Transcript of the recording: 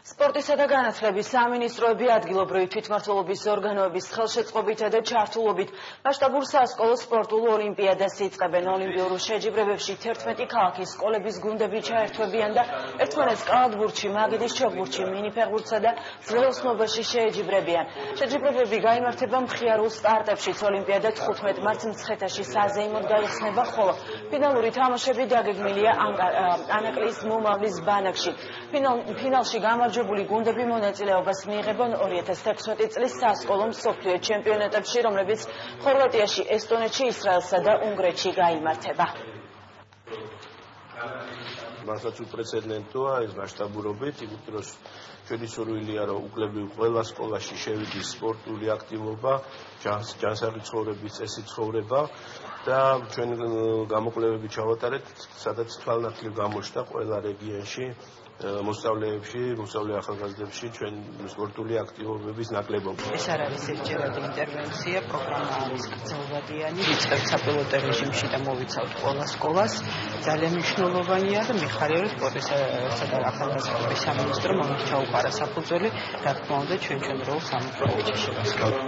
სპორტისა და განათლების სამინისტროები ადგილობრივი თვითმმართველობის ორგანოების ხელშეწყობითა და ჩართულობით მასშტაბურ სასკოლო სპორტულ ოლიმპიადას იწყებენ. ოლიმპიურ შეჯიბრებებში 11 ქალაქის სკოლების გუნდები ჩაერთვებიან და ერთმანეთს კალათბურთში, მაგიდის ჩოგბურთში, მინიფეხბურთსა და ძველოსნობაში შეეჯიბრებიან. შეჯიბრებები გაიმართება მხიარულ სტარტებშიც. ოლიმპიადა 15 მარტს მცხეთაში საზეიმოდ გაიხსნება, ხოლო ფინალური თამაშები დაგეგმილია ანაკლის მომავლის ბანაკში. ფინალში გამარჯვებული გუნდები მონაწილეობას მიიღებენ 2016 წლის სასკოლო მსოფლიო ჩემპიონატებში, რომლებიც ხორვატიაში, ესტონეთში, ისრაელსა და უნგრეთში გაიმართება. მასაც უპრეცედენტოა ეს მასშტაბურობით, იმიტომ რომ ჩვენი სურვილია, რომ უკლებრივ ყველა სკოლაში შევიდეს სპორტული აქტივობა, ჯანსაღი ცხოვრების წესი ცხოვრება და ჩვენ გამოკვლევები ჩავატარეთ, სადაც თვალნათლივ გამოჩნდა ყველა რეგიონში მოსწავლეებში, მოსწავლე ახალგაზრდებში ჩვენ სპორტული აქტივობების ნაკლებობა. ეს არ არის ერთჯერადი ინტერვენცია, პროგრამა არის გრძელვადიანი, ვიწყებთ საპილოტო რეჟიმში და მოვიცავთ ყველა სკოლას. ძალიან მნიშვნელოვანია და მიხარია, რომ სპორტისა და ახალგაზრდობის სამინისტრო მომჩაუყარა საფუძველი, რა თქმა უნდა, ჩვენ როლს ამ პროექტში შევასრულებთ.